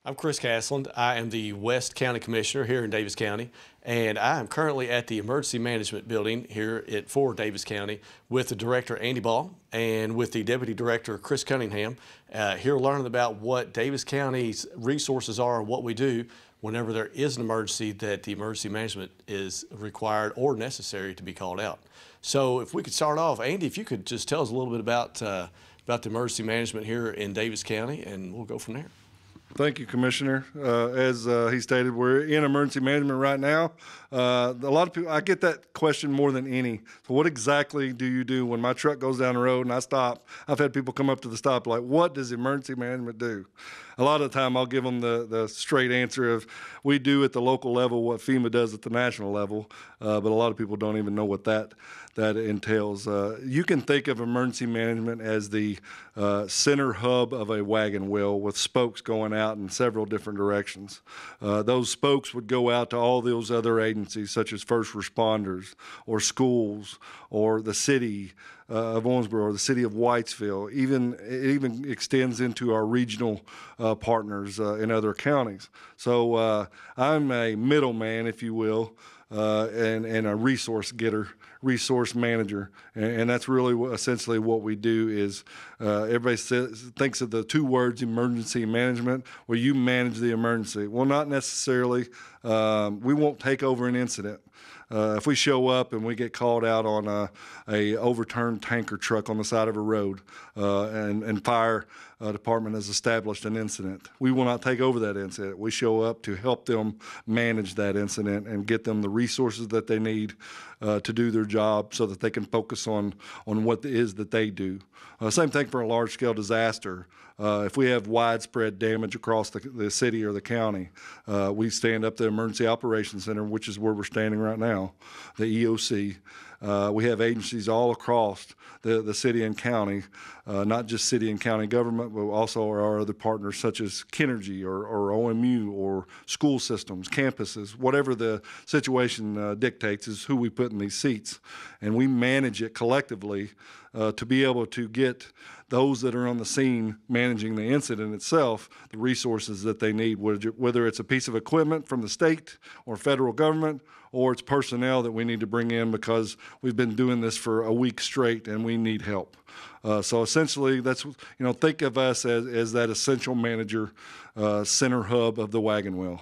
I'm Chris Castland. I am the West County Commissioner here in Daviess County, and I am currently at the Emergency Management Building here for Daviess County with the Director Andy Ball and with the Deputy Director Chris Cunningham, here learning about what Daviess County's resources are and what we do whenever there is an emergency that the emergency management is required or necessary to be called out. So if we could start off, Andy, if you could just tell us a little bit about the emergency management here in Daviess County, and we'll go from there. Thank you, Commissioner. As he stated, we're in emergency management right now. A lot of people, I get that question more than any. So what exactly do you do when my truck goes down the road and I stop? I've had people come up to the stop like, what does emergency management do? A lot of the time I'll give them the straight answer of, we do at the local level what FEMA does at the national level, but a lot of people don't even know what that entails. You can think of emergency management as the center hub of a wagon wheel with spokes going out in several different directions. Those spokes would go out to all those other agencies such as first responders or schools or the city of Owensboro or the city of Whitesville. It even extends into our regional partners in other counties. So I'm a middleman, if you will, and a resource getter, resource manager, and that's really essentially what we do. Is everybody thinks of the two words emergency management, where you manage the emergency. Well, not necessarily. We won't take over an incident. If we show up and we get called out on a overturned tanker truck on the side of a road and fire department has established an incident, we will not take over that incident. We show up to help them manage that incident and get them the resources that they need to do their job so that they can focus on what it is that they do. Same thing for a large-scale disaster. If we have widespread damage across the city or the county, we stand up the Emergency Operations Center, which is where we're standing right now, the EOC. We have agencies all across the city and county, not just city and county government, but also our other partners such as Kinergy or OMU or school systems, campuses, whatever the situation dictates is who we put in these seats. And we manage it collectively to be able to get those that are on the scene managing the incident itself the resources that they need, whether it's a piece of equipment from the state or federal government, or it's personnel that we need to bring in because we've been doing this for a week straight and we need help. So essentially, that's, think of us as that essential manager, center hub of the wagon wheel.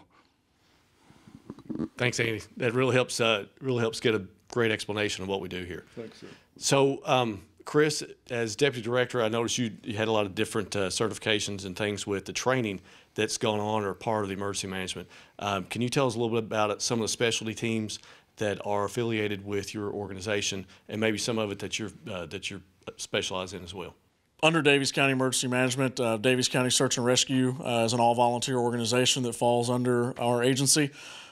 Thanks, Andy. That really helps get a great explanation of what we do here. Thanks, sir. So, Chris, as Deputy Director, I noticed you had a lot of different certifications and things with the training that's gone on or part of the emergency management. Can you tell us a little bit about some of the specialty teams that are affiliated with your organization, and maybe some of it that you're specialized in as well? Under Daviess County Emergency Management, Daviess County Search and Rescue is an all-volunteer organization that falls under our agency.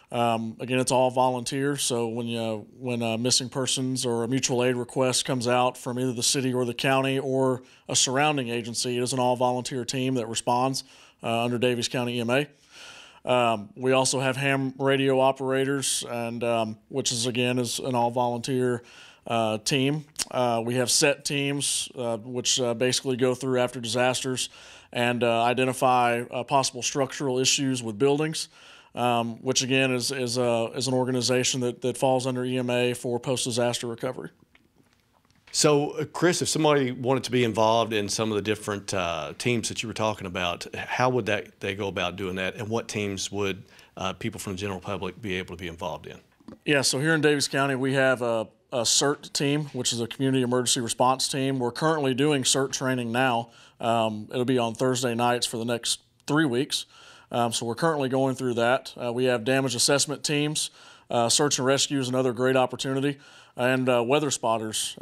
Again, it's all volunteer, so when missing persons or a mutual aid request comes out from either the city or the county or a surrounding agency, it is an all-volunteer team that responds under Daviess County EMA. We also have ham radio operators, and which is an all-volunteer team. We have set teams, which basically go through after disasters and identify possible structural issues with buildings. Which again is an organization that falls under EMA for post-disaster recovery. So, Chris, if somebody wanted to be involved in some of the different teams that you were talking about, how would they go about doing that, and what teams would people from the general public be able to be involved in? Yeah, so here in Daviess County, we have a CERT team, which is a community emergency response team. We're currently doing CERT training now. It'll be on Thursday nights for the next 3 weeks. So we're currently going through that. We have damage assessment teams. Search and rescue is another great opportunity. And weather spotters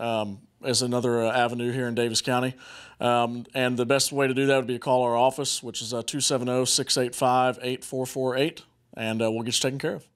is another avenue here in Daviess County. And the best way to do that would be to call our office, which is 270-685-8448, and we'll get you taken care of.